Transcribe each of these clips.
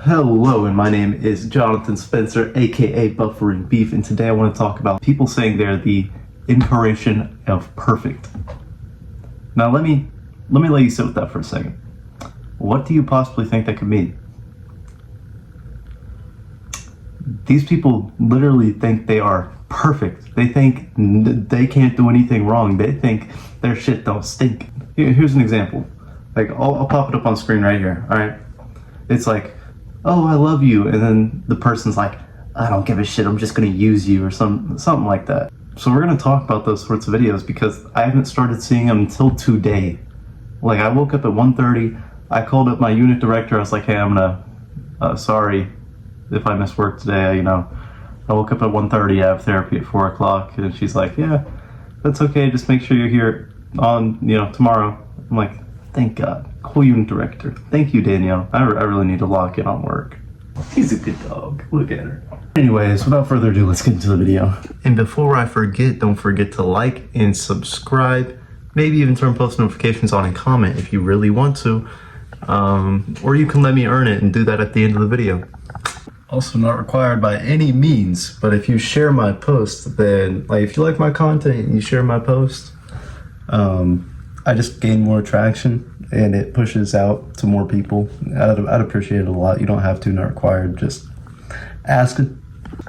Hello, and my name is Jonathan Spencer, aka Buffering Beef, and today I want to talk about people saying they're the incarnation of perfect. Now let me let you sit with that for a second. What do you possibly think that could mean? These people literally think they are perfect. They think they can't do anything wrong. They think their shit don't stink. Here's an example. Like, I'll pop it up on screen right here, alright? It's like, oh, I love you, and then the person's like, I don't give a shit, I'm just gonna use you, or something like that. So we're gonna talk about those sorts of videos because I haven't started seeing them until today. Like, I woke up at 1:30, I called up my unit director, I was like, hey, I'm gonna, sorry if I missed work today, I woke up at 1:30, I have therapy at 4 o'clock, and she's like, yeah, that's okay, just make sure you're here on, tomorrow. I'm like, thank God. Cool unit director. Thank you, Danielle. I really need to lock in on work. He's a good dog. Look at her. Anyways, without further ado, let's get into the video. And before I forget, don't forget to like and subscribe. Maybe even turn post notifications on and comment if you really want to. Or you can let me earn it and do that at the end of the video. Also not required by any means, but if you share my post, then if you like my content and you share my post, I just gain more traction and it pushes out to more people. I'd appreciate it a lot. You don't have to, not required, just ask it.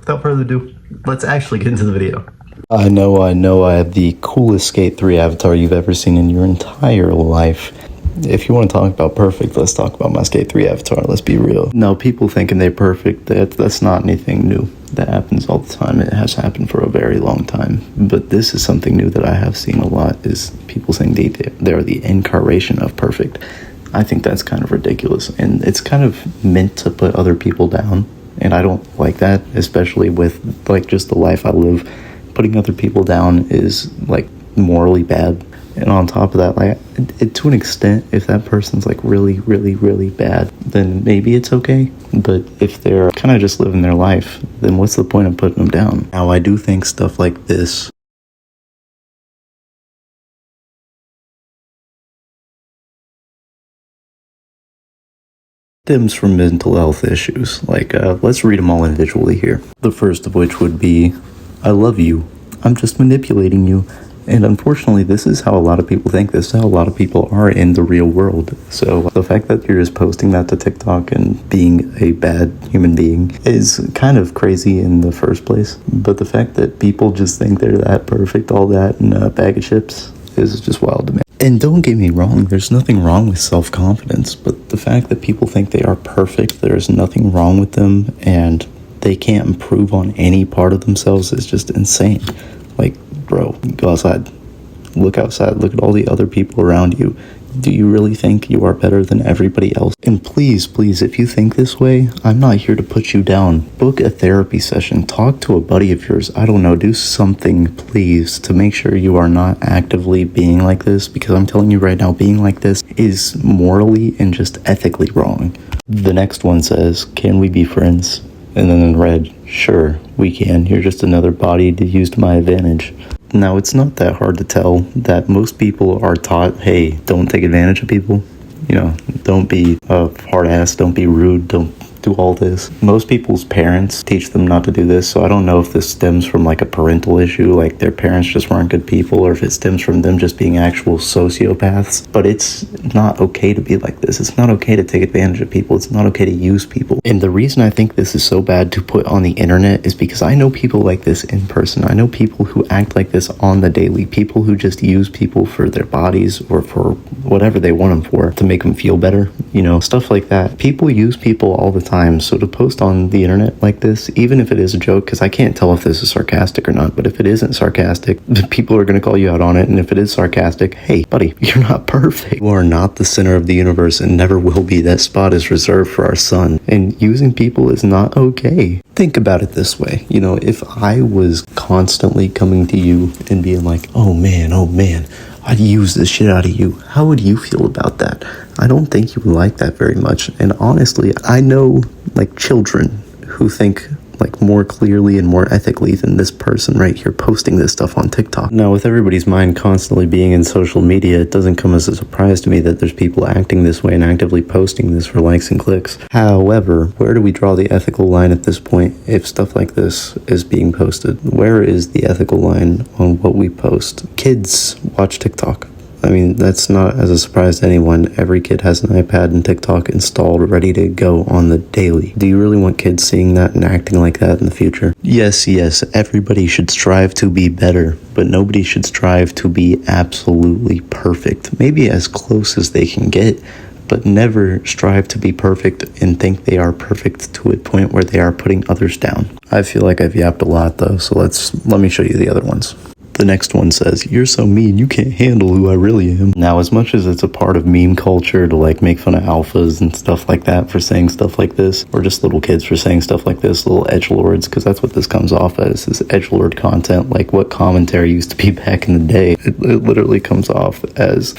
Without further ado, let's actually get into the video. I know I have the coolest Skate 3 avatar you've ever seen in your entire life. If you want to talk about perfect, let's talk about my Skate 3 avatar. Let's be real. No, people thinking they're perfect, that's not anything new. That happens all the time. It has happened for a very long time. But this is something new that I have seen a lot, is people saying they're the incarnation of perfect. I think that's kind of ridiculous. And it's kind of meant to put other people down. And I don't like that, especially with just the life I live. Putting other people down is morally bad. And on top of that, to an extent, if that person's really, really, really bad, then maybe it's okay. But if they're kind of just living their life, then what's the point of putting them down? Now, I do think stuff like this stems from mental health issues. Let's read them all individually here. The first of which would be, I love you. I'm just manipulating you. And unfortunately, this is how a lot of people think. This is how a lot of people are in the real world. So the fact that you're just posting that to TikTok and being a bad human being is kind of crazy in the first place. But the fact that people just think they're that perfect, all that, and a bag of chips is just wild to me. And don't get me wrong, there's nothing wrong with self-confidence. But the fact that people think they are perfect, there's nothing wrong with them, and they can't improve on any part of themselves is just insane. Bro, go outside. Look outside. Look at all the other people around you. Do you really think you are better than everybody else? And please, if you think this way, I'm not here to put you down. Book a therapy session. Talk to a buddy of yours. I don't know. Do something, please, to make sure you are not actively being like this. Because I'm telling you right now, being like this is morally and just ethically wrong. The next one says, can we be friends? And then in red, sure, we can. You're just another body to use to my advantage. Now, it's not that hard to tell that most people are taught, hey, don't take advantage of people. Don't be a hard ass, don't be rude, don't do all this. Most people's parents teach them not to do this, so I don't know if this stems from a parental issue, their parents just weren't good people, or if it stems from them just being actual sociopaths. But it's not okay to be like this. It's not okay to take advantage of people. It's not okay to use people. And the reason I think this is so bad to put on the internet is because I know people like this in person. I know people who act like this on the daily. People who just use people for their bodies or for whatever they want them for, to make them feel better, stuff like that. People use people all the time. So to post on the internet like this, even if it is a joke, because I can't tell if this is sarcastic or not, but if it isn't sarcastic, people are going to call you out on it. And if it is sarcastic, hey, buddy, you're not perfect. You are not the center of the universe and never will be. That spot is reserved for our sun. And using people is not okay. Think about it this way. If I was constantly coming to you and being like, oh man, I'd use the shit out of you, how would you feel about that? I don't think you would like that very much. And honestly, I know children who think like more clearly and more ethically than this person right here posting this stuff on TikTok. Now, with everybody's mind constantly being in social media, it doesn't come as a surprise to me that there's people acting this way and actively posting this for likes and clicks. However, where do we draw the ethical line at this point if stuff like this is being posted? Where is the ethical line on what we post? Kids watch TikTok. I mean, that's not as a surprise to anyone. Every kid has an iPad and TikTok installed, ready to go on the daily. Do you really want kids seeing that and acting like that in the future? Yes, everybody should strive to be better, but nobody should strive to be absolutely perfect. Maybe as close as they can get, but never strive to be perfect and think they are perfect to a point where they are putting others down. I feel like I've yapped a lot though, so let me show you the other ones. The next one says, "You're so mean, you can't handle who I really am." Now, as much as it's a part of meme culture to like make fun of alphas and stuff like that for saying stuff like this, or just little kids for saying stuff like this, little edgelords, because that's what this comes off as, is edgelord content, like what commentary used to be back in the day. It literally comes off as,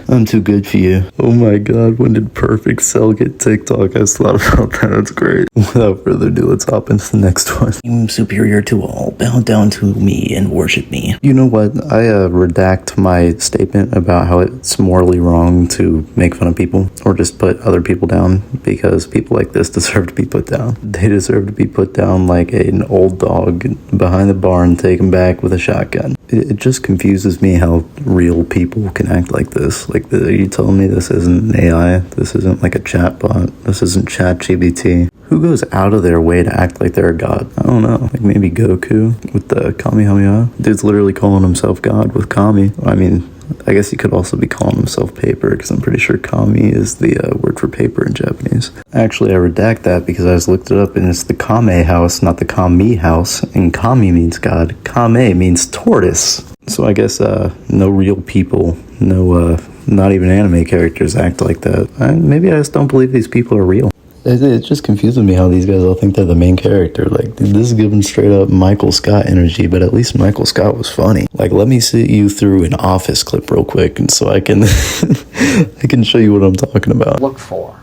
"I'm too good for you." Oh my god, when did Perfect Cell get TikTok? I just thought about that, that's great. Without further ado, let's hop into the next one. "I'm superior to all, bow down to me and worship me." You know what? I redact my statement about how it's morally wrong to make fun of people or just put other people down, because people like this deserve to be put down. They deserve to be put down like an old dog behind the barn taken back with a shotgun. It just confuses me how real people can act like this. Like, are you telling me this isn't an AI? This isn't like a chatbot? This isn't ChatGPT? Who goes out of their way to act like they're a god? I don't know. Like maybe Goku with the Kamehameha. Dude's literally calling himself God with Kami. I mean, I guess he could also be calling himself paper, because I'm pretty sure Kami is the word for paper in Japanese. Actually, I redact that because I just looked it up and it's the Kame house, not the Kami house. And Kami means God. Kame means tortoise. So I guess no real people, not even anime characters act like that. Maybe I just don't believe these people are real. It just confuses me how these guys all think they're the main character. Like, this is giving straight up Michael Scott energy, but at least Michael Scott was funny. Like, let me sit you through an Office clip real quick, and so I can I can show you what I'm talking about. Look for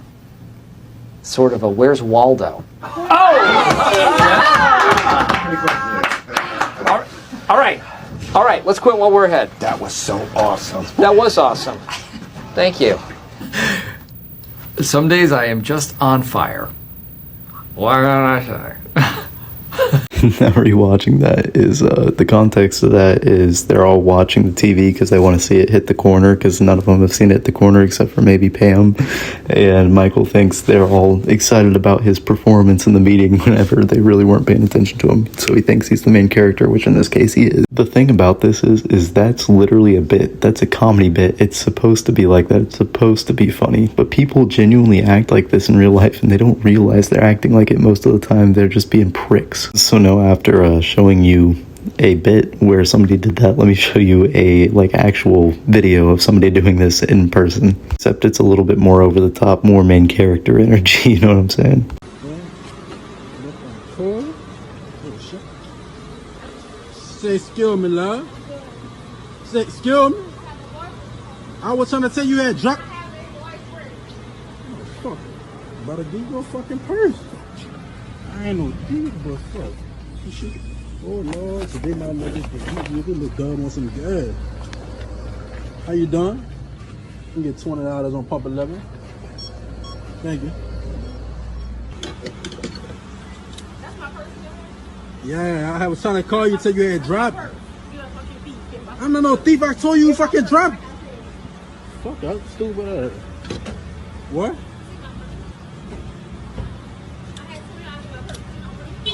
sort of a "Where's Waldo?" All right. Let's quit while we're ahead. That was so awesome. That was awesome. Thank you. Some days I am just on fire. What can I say? Now rewatching that is, the context of that is they're all watching the TV because they want to see it hit the corner, because none of them have seen it hit the corner except for maybe Pam. And Michael thinks they're all excited about his performance in the meeting whenever they really weren't paying attention to him. So he thinks he's the main character, which in this case he is. The thing about this is that's literally a bit. That's a comedy bit. It's supposed to be like that. It's supposed to be funny. But people genuinely act like this in real life, and they don't realize they're acting like it most of the time. They're just being pricks. So now, after showing you a bit where somebody did that, let me show you a actual video of somebody doing this in person. Except it's a little bit more over the top, more main character energy, you know what I'm saying? Say excuse me, love. Say excuse me. I was trying to tell you had drunk. Oh, fuck. Better give you a fucking purse. I ain't no thief, but fuck. You should. Oh Lord, today my niggas can give you a little dumb on some gas. How you doing? You can get $20 on Pump 11. Thank you. Yeah, I was trying to call you till you had dropped. I'm not no thief. I told you fucking dropped. Fuck that stupid ass. What?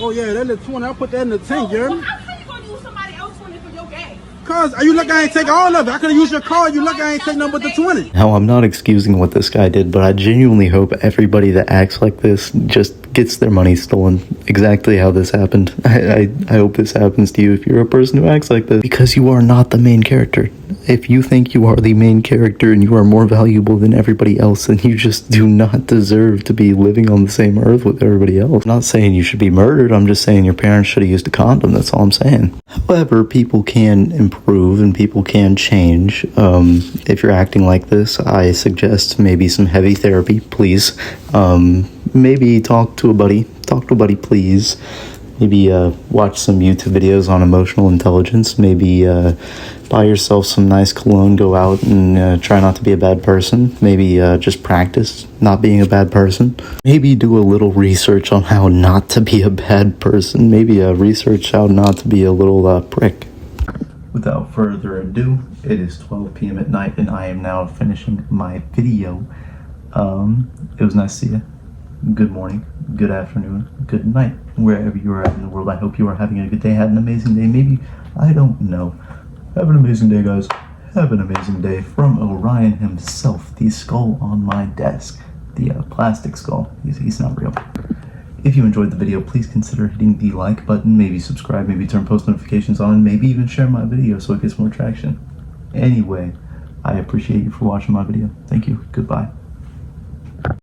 Oh yeah, that little 20. I put that in the tank, you heard me? How you gonna use somebody else's 20 for your gas? Cause you look, I ain't take all of it. I could have used your car. You look, I ain't take nothing but the 20. Now, I'm not excusing what this guy did, but I genuinely hope everybody that acts like this just gets their money stolen. Exactly how this happened. I hope this happens to you if you're a person who acts like this, because you are not the main character. If you think you are the main character and you are more valuable than everybody else, then you just do not deserve to be living on the same earth with everybody else. I'm not saying you should be murdered. I'm just saying your parents should have used a condom. That's all I'm saying. However, people can improve and people can change. If you're acting like this, I suggest maybe some heavy therapy, please. Maybe talk to a buddy, please. Maybe watch some YouTube videos on emotional intelligence. Maybe buy yourself some nice cologne. Go out and try not to be a bad person. Maybe just practice not being a bad person. Maybe do a little research on how not to be a bad person. Maybe research how not to be a little prick. Without further ado, it is 12 p.m. at night and I am now finishing my video. It was nice to see you. Good morning, good afternoon, good night, wherever you are at in the world. I hope you are having a good day, had an amazing day, maybe, I don't know. Have an amazing day, guys. Have an amazing day from Orion himself, the skull on my desk, the plastic skull. He's not real. If you enjoyed the video, please consider hitting the like button, maybe subscribe, maybe turn post notifications on, and maybe even share my video so it gets more traction. Anyway, I appreciate you for watching my video. Thank you. Goodbye.